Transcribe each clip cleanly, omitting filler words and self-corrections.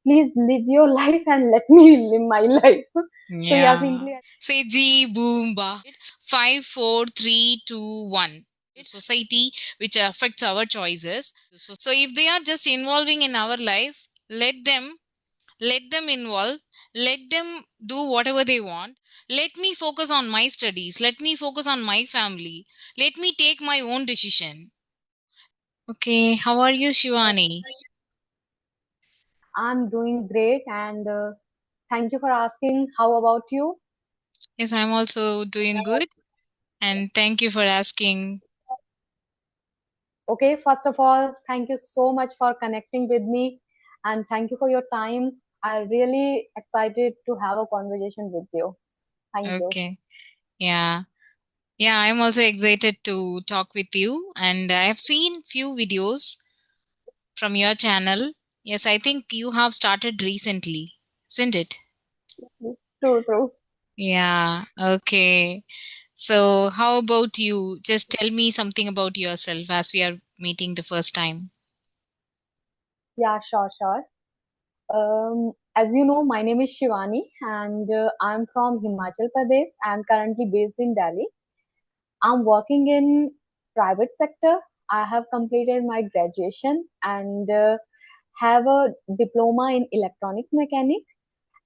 please live your life and let me live my life. So yeah, Yeah. simply Say G boom ba. 5, 4, 3, 2, 1. Society which affects our choices. So if they are just involving in our life, let them involve, let them do whatever they want. Let me focus on my studies, let me focus on my family, let me take my own decision. Okay, how are you, Shivani? I'm doing great, and thank you for asking. How about you? Yes, I'm also doing good, and thank you for asking. Okay, first of all, thank you so much for connecting with me, and thank you for your time. I'm really excited to have a conversation with you. Thank you. Okay, yeah. Yeah, I'm also excited to talk with you, and I have seen few videos from your channel. Yes, I think you have started recently, isn't it? True, true. Yeah, okay. So, how about you? Just tell me something about yourself as we are meeting the first time. Yeah, sure, sure. As you know, my name is Shivani, and I'm from Himachal Pradesh and currently based in Delhi. I'm working in private sector. I have completed my graduation and have a diploma in electronic mechanic.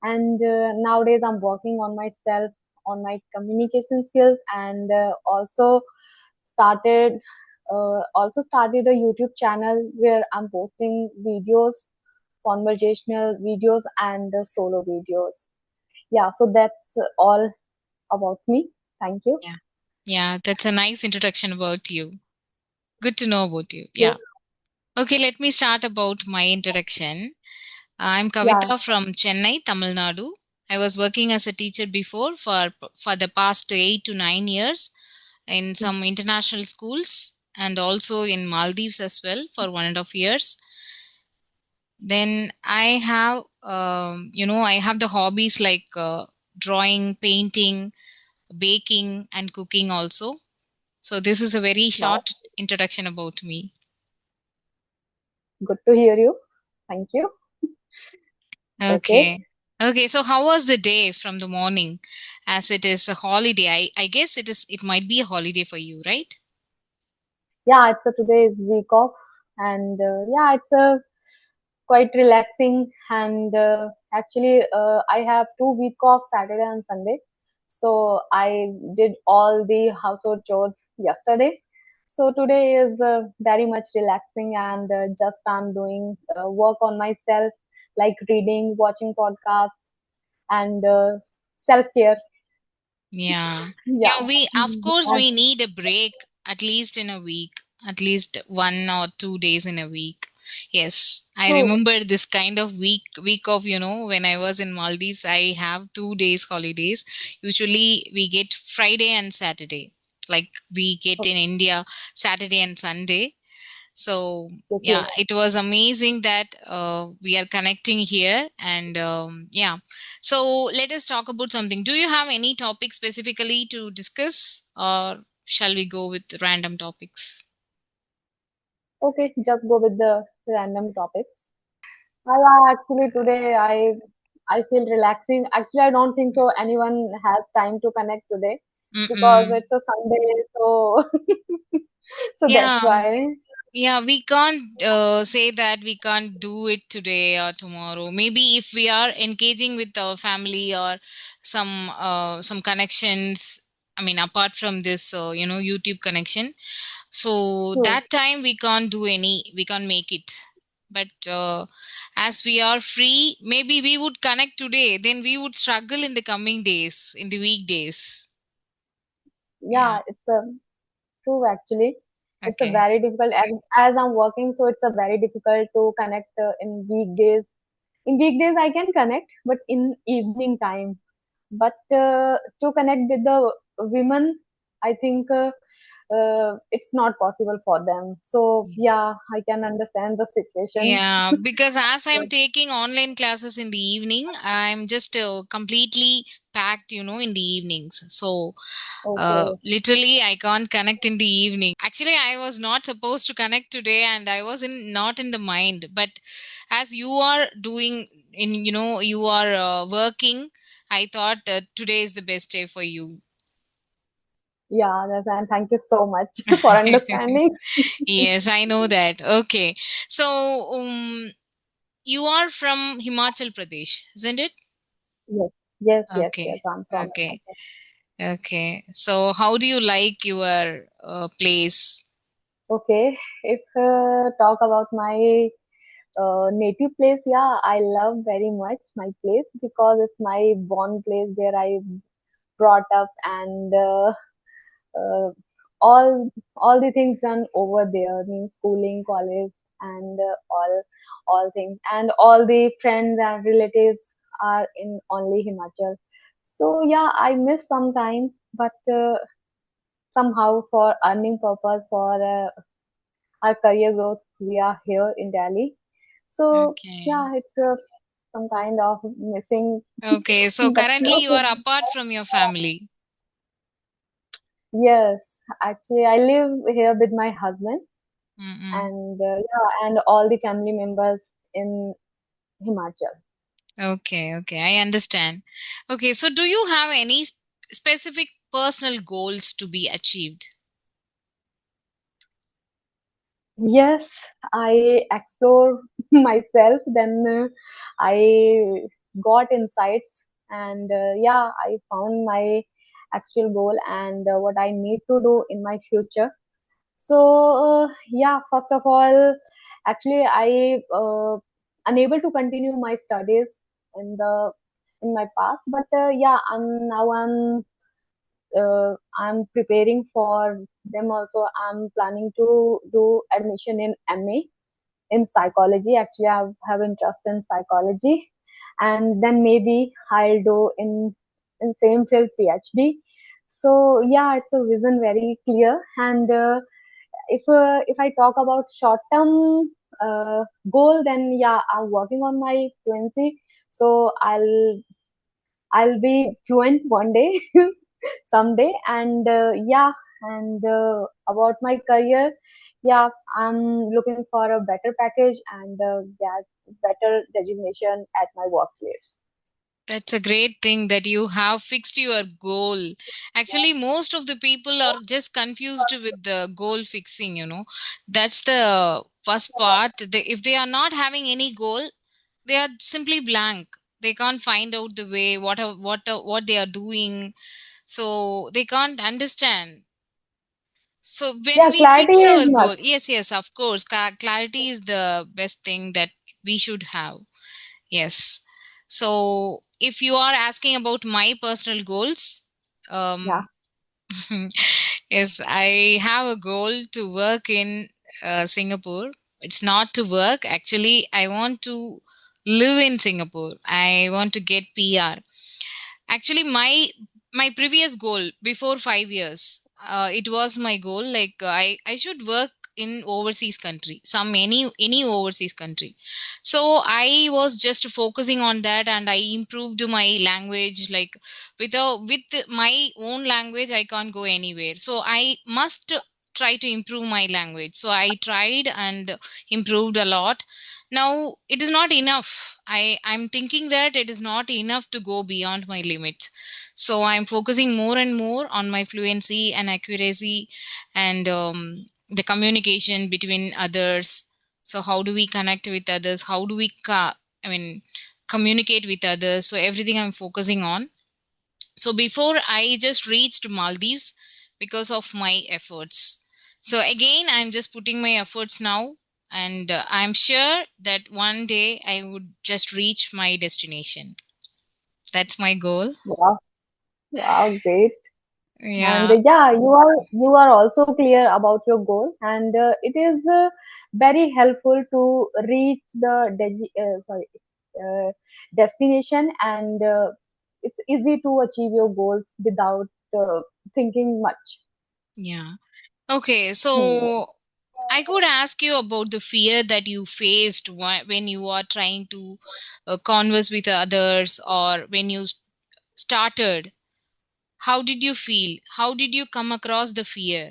And nowadays, I'm working on myself, on my communication skills, and started also started a YouTube channel where I'm posting videos, conversational videos, and solo videos. Yeah, so that's all about me. Thank you. Yeah. Yeah, that's a nice introduction about you. Good to know about you. You, Yeah. Okay, let me start about my introduction. I'm yeah, Kavitha from Chennai, Tamil Nadu. I was working as a teacher before for the past 8 to 9 years in some international schools and also in Maldives as well for 1.5 years. Then I have, I have the hobbies like drawing, painting, baking, and cooking also. So this is a very wow, short introduction about me. good to hear you. Thank you. Okay. Okay. Okay, so how was the day from the morning? As it is a holiday, I guess it might be a holiday for you, right? Yeah, it's a today's week off, and yeah, it's a quite relaxing. And actually, I have 2 week off, Saturday and Sunday. So I did all the household chores yesterday. So today is very much relaxing, and just I'm doing work on myself, like reading, watching podcasts, and self care. Yeah. Yeah. Yeah, we of course And we need a break at least in a week, at least 1 or 2 days in a week. Yes, I true. remember this kind of week of, when I was in Maldives, I have 2 days holidays. Usually we get Friday and Saturday. Like we get in India Saturday and Sunday. So Okay. yeah, it was amazing that we are connecting here, and yeah. So let us talk about something. Do you have any topic specifically to discuss, or shall we go with random topics? Okay, just go with the random topics. Yeah, actually today I feel relaxing. Actually, I don't think so anyone has time to connect today because Mm-mm. it's a Sunday, so so that's Yeah, why. yeah, we can't say that we can't do it today or tomorrow. Maybe if we are engaging with our family or some connections. I mean, apart from this, YouTube connection. So True. that time we can't make it. But as we are free, maybe we would connect today. Then we would struggle in the coming days, in the weekdays. Yeah. Yeah, it's a true actually. It's a Okay. very difficult as I'm working, so it's a very difficult to connect in weekdays. In weekdays I can connect, but in evening time. But to connect with the women, I think it's not possible for them. So yeah, I can understand the situation. Yeah, because as I'm taking online classes in the evening, I'm just completely packed, in the evenings. So, Okay. literally, I can't connect in the evening. Actually, I was not supposed to connect today, and I was in not in the mind. But as you are doing, in you are working, I thought today is the best day for you. Yeah, and thank you so much for understanding. Yes, I know that. Okay. So, you are from Himachal Pradesh, isn't it? Yes, yes, yes, yes. Okay. I'm from Okay. Himachal. Okay. So, how do you like your place? Okay, if talk about my native place, yeah, I love very much my place because it's my born place where I brought up, and uh, all the things done over there, means schooling, college, and all things, and all the friends and relatives are in only Himachal. So yeah, I miss sometimes, but somehow for earning purpose, for our career growth, we are here in Delhi. So Okay. yeah, it's some kind of missing, Okay. So, but currently you okay. are apart from your family. Yes, actually, I live here with my husband, Mm-mm. and yeah, and all the family members in Himachal. Okay. Okay. I understand. Okay. So, do you have any specific personal goals to be achieved? Yes, I explore myself, then I got insights, and yeah, I found my actual goal and what I need to do in my future. So yeah, first of all, actually, I unable to continue my studies in the in my past, but yeah, I'm preparing for them also. I'm planning to do admission in MA in psychology. Actually, have interest in psychology, and then maybe I'll do in same field PhD. So yeah, it's a vision very clear. And if I talk about short term goal, then yeah, I'm working on my fluency. So I'll be fluent one day, someday. And yeah, and about my career, yeah, I'm looking for a better package and get better designation at my workplace. That's a great thing that you have fixed your goal. Actually, most of the people are just confused with the goal fixing. That's the first part. If they are not having any goal, they are simply blank. They can't find out the way, what they are doing. So they can't understand. So when Yeah, we clarity fix is our must. goal, yes, yes, of course, clarity is the best thing that we should have. Yes. So if you are asking about my personal goals, Yeah, um, yes, I have a goal to work in Singapore. It's not to work. Actually, I want to live in Singapore. I want to get PR. Actually, my previous goal before 5 years, it was my goal. Like I should work in overseas country, any overseas country. So I was just focusing on that, and I improved my language. Like with my own language, I can't go anywhere. So I must try to improve my language. So I tried and improved a lot. Now it is not enough. I'm thinking that it is not enough to go beyond my limit. So I'm focusing more and more on my fluency and accuracy, and the communication between others. So how do we connect with others? How do we I mean communicate with others? So everything I'm focusing on. So before I just reached Maldives because of my efforts. So again, I'm just putting my efforts now, and I'm sure that one day I would just reach my destination. That's my goal. wow, wow, great. And Yeah, yeah, you are also clear about your goal, and it is very helpful to reach the destination, and it's easy to achieve your goals without thinking much. yeah. Okay, Hmm. so I could ask you about the fear that you faced when you are trying to converse with others, or when you started. How did you feel? How did you come across the fear?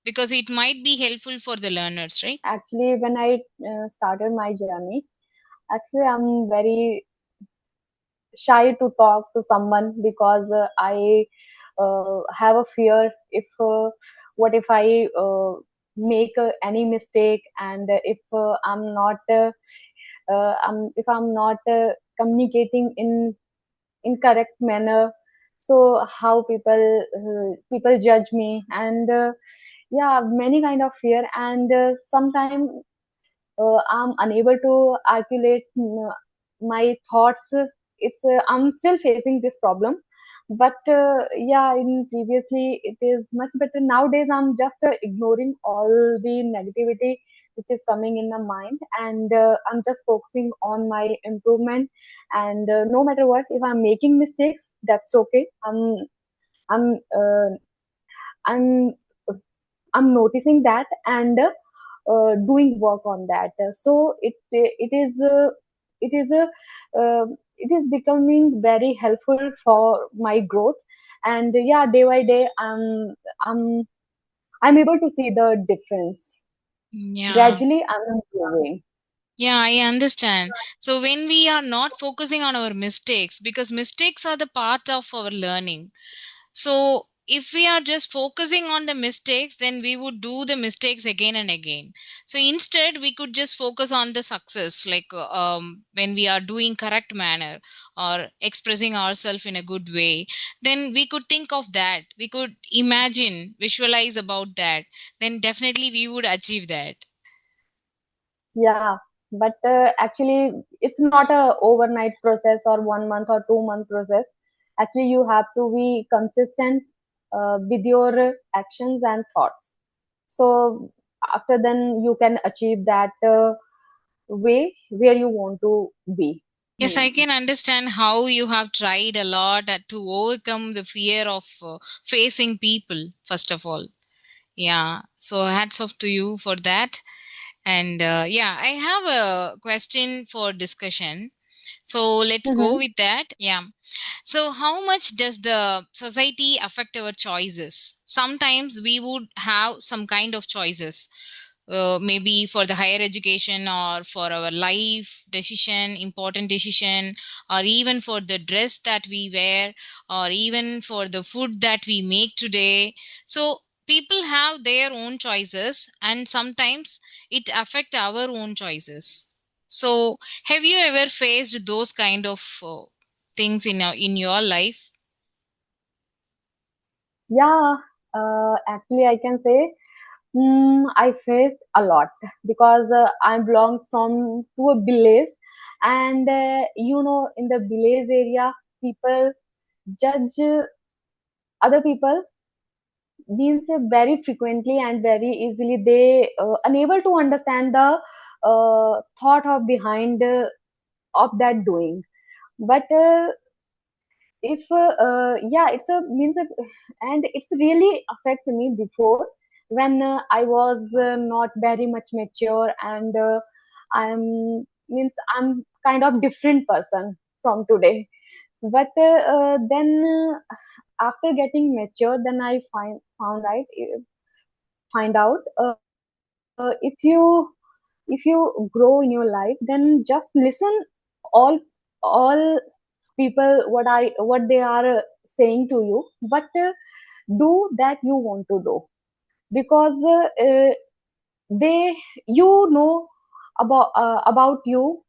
Because it might be helpful for the learners, right? Actually, when I started my journey, Actually, I'm very shy to talk to someone because I have a fear if what if I make any mistake, and if I'm not if I'm not communicating in correct manner, so how people judge me, and yeah, many kind of fear, and sometimes I'm unable to articulate my thoughts. It's I'm still facing this problem, but yeah, in previously it is much better. Nowadays, I'm just ignoring all the negativity which is coming in my mind, and I'm just focusing on my improvement. And no matter what, if I'm making mistakes, that's okay. I'm I'm I'm noticing that, and doing work on that. So it is a it is becoming very helpful for my growth, and yeah, day by day, I'm I'm able to see the difference. Yeah. Gradually, I'm improving. Yeah, I understand. So when we are not focusing on our mistakes, because mistakes are the part of our learning. So if we are just focusing on the mistakes, then we would do the mistakes again and again. So instead, we could just focus on the success, like when we are doing correct manner or expressing ourselves in a good way. Then we could think of that. We could imagine, visualize about that. Then definitely we would achieve that. Yeah, but actually, it's not a overnight process or 1 month or 2 month process. Actually, you have to be consistent with your actions and thoughts. So after then, you can achieve that way where you want to be. Yes, I can understand how you have tried a lot to overcome the fear of facing people, first of all. Yeah, so hats off to you for that. And yeah, I have a question for discussion. So let's go Mm-hmm. with that. Yeah. So, how much does the society affect our choices? Sometimes we would have some kind of choices, maybe for the higher education or for our life decision, important decision, or even for the dress that we wear, or even for the food that we make today. So, people have their own choices, and sometimes it affect our own choices. So, have you ever faced those kind of things in your life? Yeah, actually, I can say I face a lot because I belongs from to a village, and in the village area, people judge other people means very frequently and very easily. They unable to understand the thought of behind of that doing, but if yeah, it's a means of, and it's really affect me before when I was not very much mature, and I'm means I'm kind of different person from today. But then after getting mature, then I find out if you grow in your life, then just listen all people what they are saying to you, but do that you want to do, because they you know about you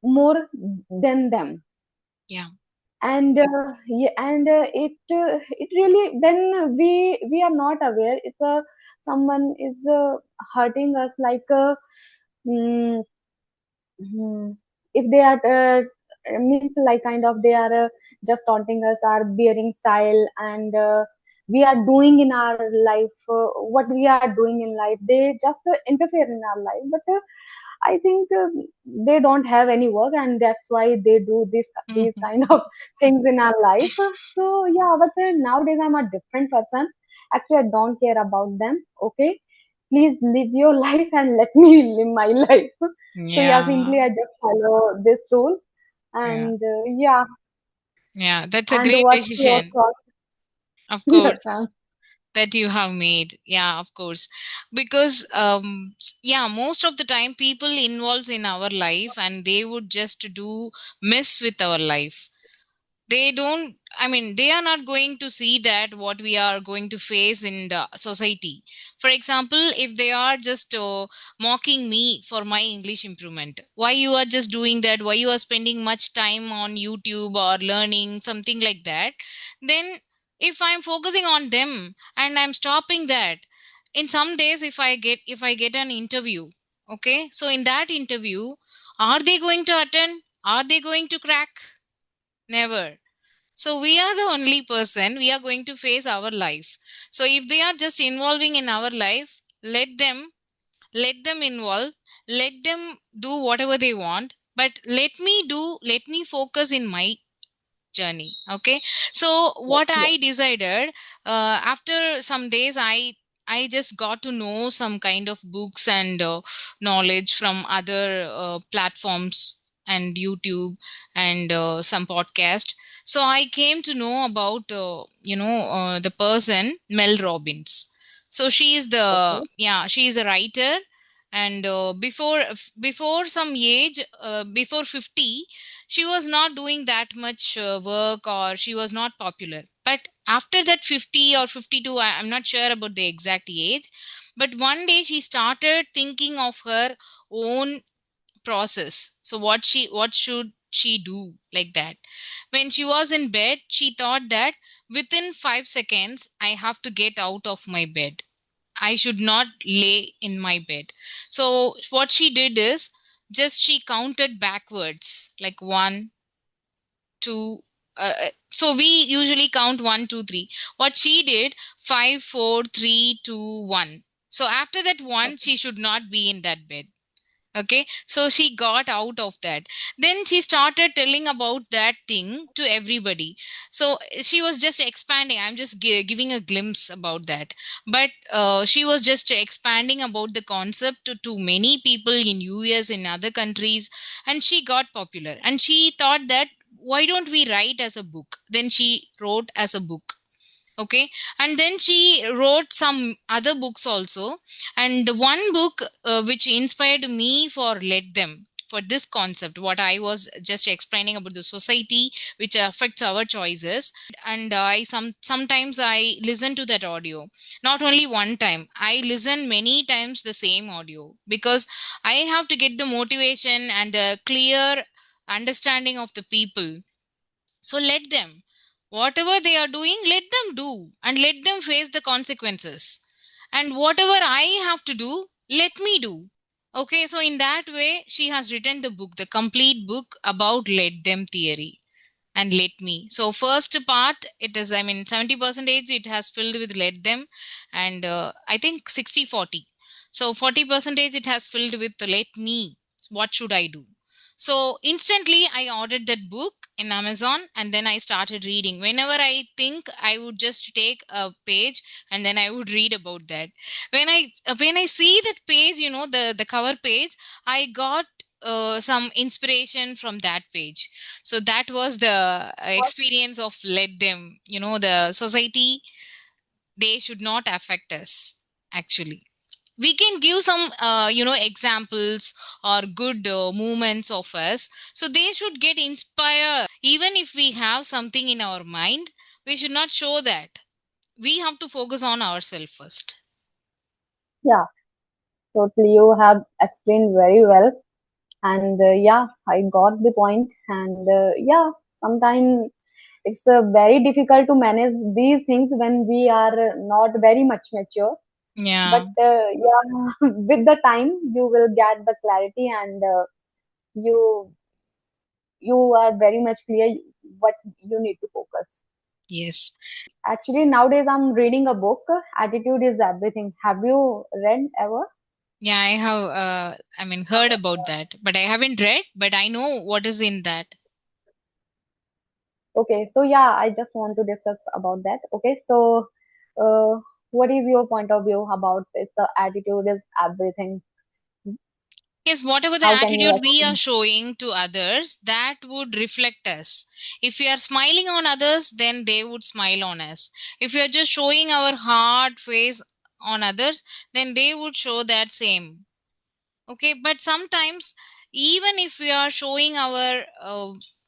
more than them. Yeah. And yeah, and it really, when we are not aware, it's a someone is hurting us, like mm, if they are means like kind of they are just taunting us our bearing style, and we are doing in our life what we are doing in life, they just interfere in our life. But I think they don't have any work, and that's why they do these kind of things in our life. So yeah, but nowadays I'm a different person. Actually, I don't care about them. Okay, please live your life and let me live my life. So yeah, Yeah. simply I just follow this rule, Yeah. and yeah. Yeah. That's a And great what's your decision. thought? Of Yes, course. that you have made. Yeah, of course. Because yeah, most of the time people involved in our life and they would just do mess with our life. They don't, I mean, they are not going to see that what we are going to face in the society. For example, if they are just mocking me for my English improvement, why you are just doing that, why you are spending much time on YouTube or learning something like that, then if I'm focusing on them and I'm stopping that, in some days if I get an interview, okay, so in that interview, are they going to attend, are they going to crack? Never. So we are the only person, we are going to face our life. So if they are just involving in our life, let them involve, let them do whatever they want, but let me focus in my journey. Okay, so what Yes. I decided, after some days, I just got to know some kind of books and knowledge from other platforms and YouTube and some podcast. So I came to know about the person Mel Robbins. So she is the, Okay. yeah, she is a writer, and before some age, before 50, she was not doing that much work, or she was not popular. But after that 50 or 52, I'm not sure about the exact age, but one day she started thinking of her own process. So what should she do, like that. When she was in bed, she thought that within 5 seconds I have to get out of my bed. I should not lay in my bed. So what she did is, just she counted backwards, like 1, 2. So we usually count 1, 2, 3. What she did, 5, 4, 3, 2, 1. So after that one, Okay. she should not be in that bed. Okay, so she got out of that. Then she started telling about that thing to everybody. So she was just expanding. I'm just giving a glimpse about that. But she was just expanding about the concept to many people in US, in other countries, and she got popular. And she thought that, why don't we write as a book? Then she wrote as a book. Okay, and then she wrote some other books also. And the one book which inspired me for let them, for this concept what I was just explaining about the society which affects our choices. And I sometimes I listen to that audio. Not only one time, I listen many times the same audio, because I have to get the motivation and the clear understanding of the people. So let them, whatever they are doing, let them do, and let them face the consequences. And whatever I have to do, let me do. Okay, so in that way, she has written the book, the complete book about let them theory and let me. So first part, it is, I mean, 70 percentage it has filled with let them, and I think 60/40. So 40 percentage it has filled with let me. What should I do? So instantly I ordered that book in Amazon, and then I started reading. Whenever I think, I would just take a page and then I would read about that. When I see that page, the cover page, I got some inspiration from that page. So that was the experience of let them, the society, they should not affect us. Actually, we can give some examples or good movements of us, so they should get inspired. Even if we have something in our mind, we should not show that. We have to focus on ourselves first. Yeah, totally. You have explained very well. And yeah, I got the point. And yeah, sometimes it's very difficult to manage these things when we are not very much mature. But Yeah. yeah, with the time, you will get the clarity, and you you are very much clear what you need to focus. Yes. Actually, nowadays I'm reading a book, Attitude is Everything. Have you read ever? Yeah, I have I mean, heard about that, but I haven't read, but I know what is in that. Okay, so yeah, I just want to discuss about that. Okay, so uh, what is your point of view about this? Attitude is everything. Yes, whatever the How can you attitude we are achieve? showing to others, that would reflect us. If we are smiling on others, then they would smile on us. If we are just showing our hard face on others, then they would show that same. Okay, but sometimes, even if we are showing our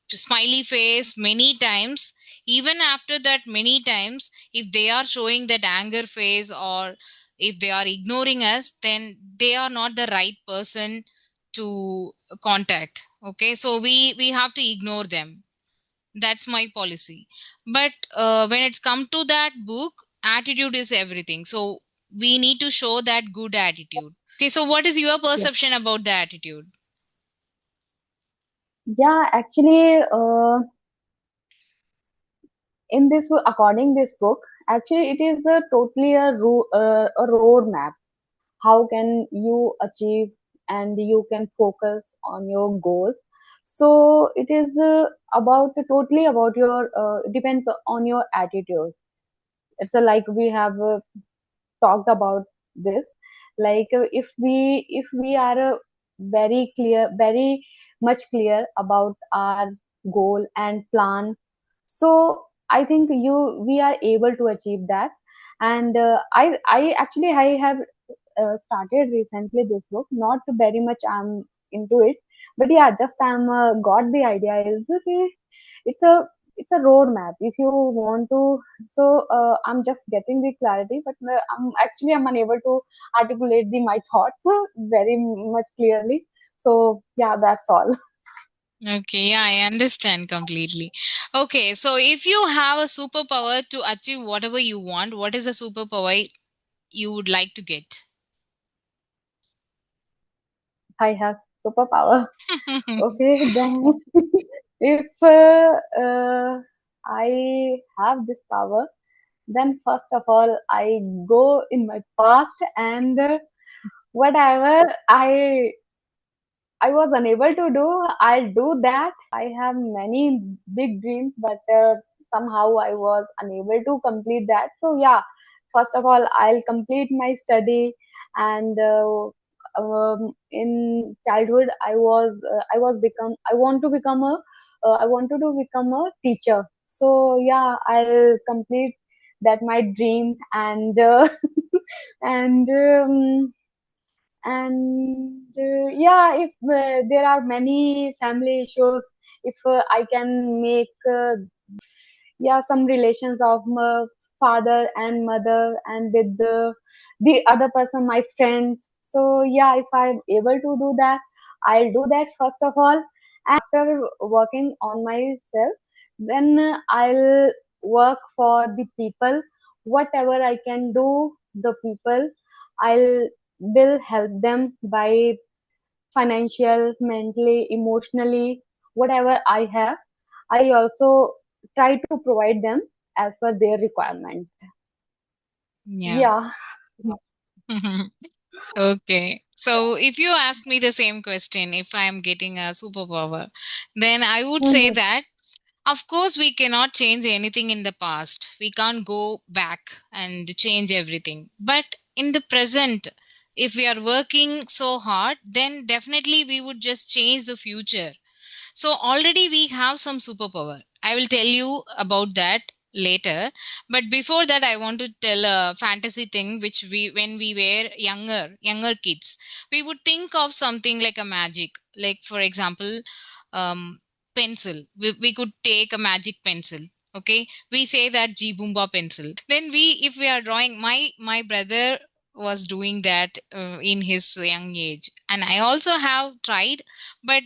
smiley face many times, even after that many times, if they are showing that anger face, or if they are ignoring us, then they are not the right person to contact. Okay, so we have to ignore them. That's my policy. But when it's come to that book, attitude is everything, so we need to show that good attitude. Okay, so what is your Yes. perception about the attitude? Yeah, actually, in this according this book, actually it is a totally a roadmap. How can you achieve and you can focus on your goals. So it is about totally about your depends on your attitude. It's like we have talked about this, like if we are very much clear about our goal and plan, so I think you we are able to achieve that. And I actually I have started recently this book, not very much I'm into it, but yeah, just I'm got the idea is okay, it's a it's a roadmap if you want to. So I'm just getting the clarity, but I'm unable to articulate my thoughts very much clearly. So yeah, that's all. Okay, yeah, I understand completely. Okay, so if you have a superpower to achieve whatever you want, what is the superpower you would like to get? I have superpower. Okay, then if I have this power, then first of all I go in my past and whatever I was unable to do, I'll do that. I have many big dreams, but somehow I was unable to complete that. So yeah, first of all, I'll complete my study. And in childhood, I want to become I wanted to become a teacher. So yeah, I'll complete that my dream. And and yeah, if there are many family issues, if I can make yeah, some relations of my father and mother and with the other person, my friends. So yeah, if I'm able to do that, I'll do that first of all. After working on myself, then I'll work for the people. Whatever I can do, the people, I'll will help them by financial, mentally, emotionally, whatever I have. I also try to provide them as per their requirement. Yeah. Yeah. Okay. So if you ask me the same question, if I am getting a superpower, then I would say Mhm. that, of course, we cannot change anything in the past. We can't go back and change everything. But in the present, if we are working so hard, then definitely we would just change the future. So already we have some superpower. I will tell you about that later. But before that, I want to tell a fantasy thing which we, when we were younger kids, we would think of something like a magic. Like for example, um, pencil. We could take a magic pencil. Okay, we say that G Boomba pencil. Then we, if we are drawing, my brother was doing that in his young age, and I also have tried, but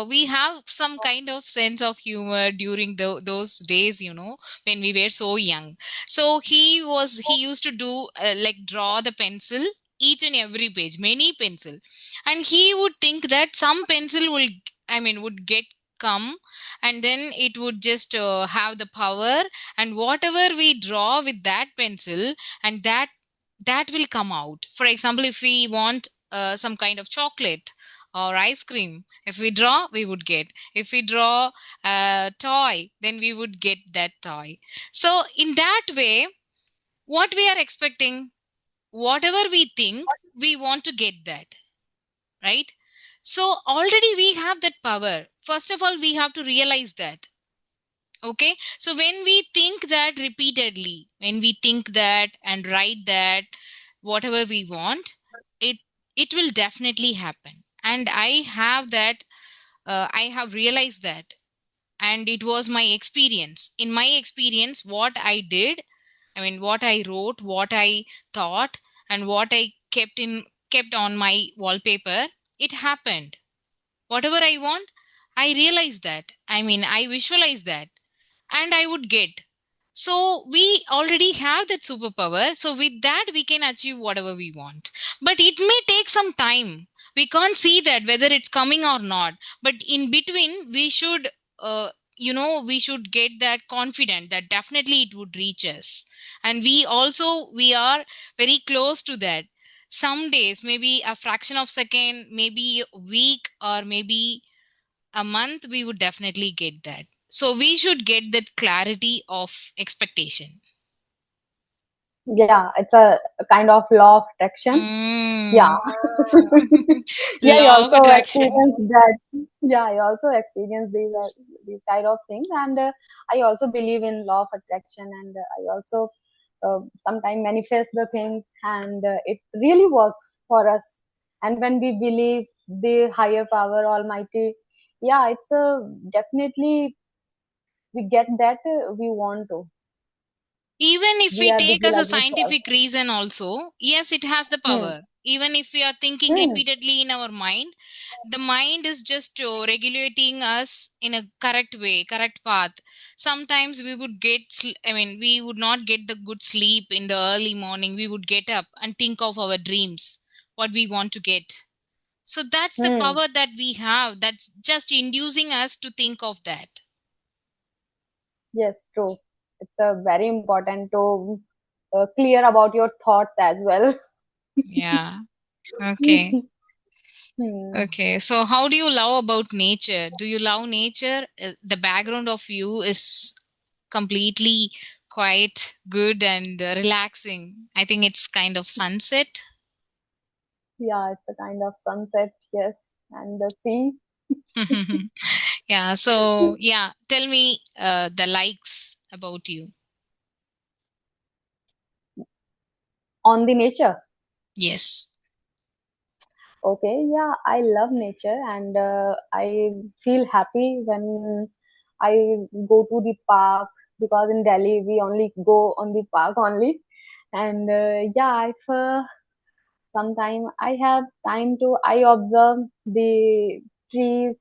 we have some kind of sense of humor during those days, when we were so young. So he used to do like draw the pencil, each and every page, many pencil, and he would think that some pencil will, I mean, would get come, and then it would just have the power, and whatever we draw with that pencil, and that will come out. For example, if we want some kind of chocolate or ice cream, if we draw, we would get. If we draw a toy, then we would get that toy. So in that way, what we are expecting, whatever we think, we want to get that, right? So already we have that power. First of all, we have to realize that. Okay, so when we think that repeatedly, when we think that and write that whatever we want, it it will definitely happen. And I have that, I have realized that. And it was my experience. In my experience, what I did, I mean, what I wrote, what I thought, and what I kept on my wallpaper, it happened. Whatever I want, I realize that. I mean, I visualize that, and I would get. So we already have that superpower. So with that, we can achieve whatever we want. But it may take some time. We can't see that whether it's coming or not. But in between, we should, we should get that confident that definitely it would reach us. And we are very close to that. Some days, maybe a fraction of second, maybe a week, or maybe a month, we would definitely get that. So we should get that clarity of expectation. Yeah, it's a kind of law of attraction. Yeah. Mm. Yeah, I Law of also attraction. experienced that. Yeah, I also experienced these kind of things, and I also believe in law of attraction, and I also sometimes manifest the things, and it really works for us. And when we believe the higher power, Almighty, yeah, it's definitely we get that we want to. Even if We we are take as a visualizing for. scientific reason also, yes, it has the Hmm. power. Even if we are thinking Hmm. repeatedly in our mind, the mind is just regulating us in a correct way, correct path. Sometimes we would I mean, we would not get the good sleep in the early morning. We would get up and think of our dreams, what we want to get. So that's the Hmm. power that we have, that's just inducing us to think of that. Yes, true. It's very important to clear about your thoughts as well. Yeah. Okay. Hmm. Okay, so how do you love about nature? Do you love nature? The background of you is completely quite good and relaxing. I think it's kind of sunset. Yeah, it's a kind of sunset, yes, and the sea Yeah, so yeah, tell me the likes about you. on the nature. Yes. Okay, yeah, I love nature, and I feel happy when I go to the park, because in Delhi we only go on the park only. And yeah, if sometime I have time to, I observe the trees,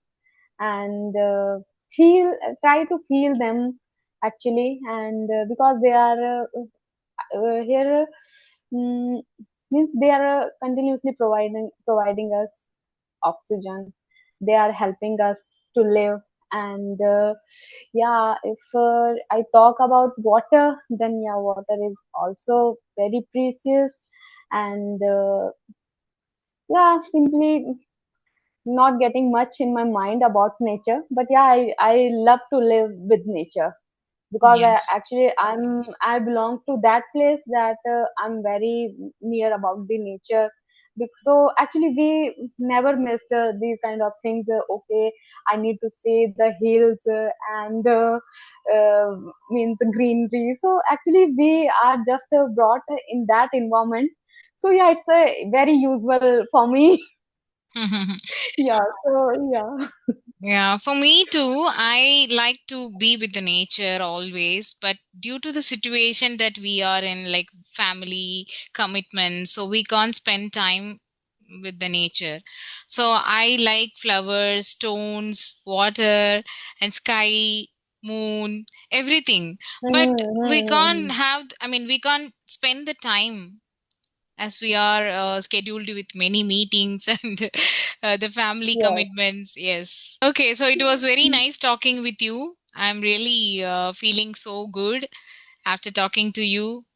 and try to feel them actually, and because they are here, mm, means they are continuously providing us oxygen. They are helping us to live. And yeah, if I talk about water, then yeah, water is also very precious. And yeah, simply not getting much in my mind about nature, but yeah, I love to live with nature, because Yes. I belongs to that place that I'm very near about the nature. So actually we never missed these kind of things. Okay, I need to see the hills and uh, means greenery. So actually we are just brought in that environment. So yeah, it's very usual for me. Yeah. So yeah. Yeah, for me too, I like to be with the nature always, but due to the situation that we are in, like family commitments, so we can't spend time with the nature. So I like flowers, stones, water, and sky, moon, everything. But we can't have, I mean, we can't spend the time as we are scheduled with many meetings and the family Yes. commitments. Yes. Okay, so it was very nice talking with you. I'm really feeling so good after talking to you.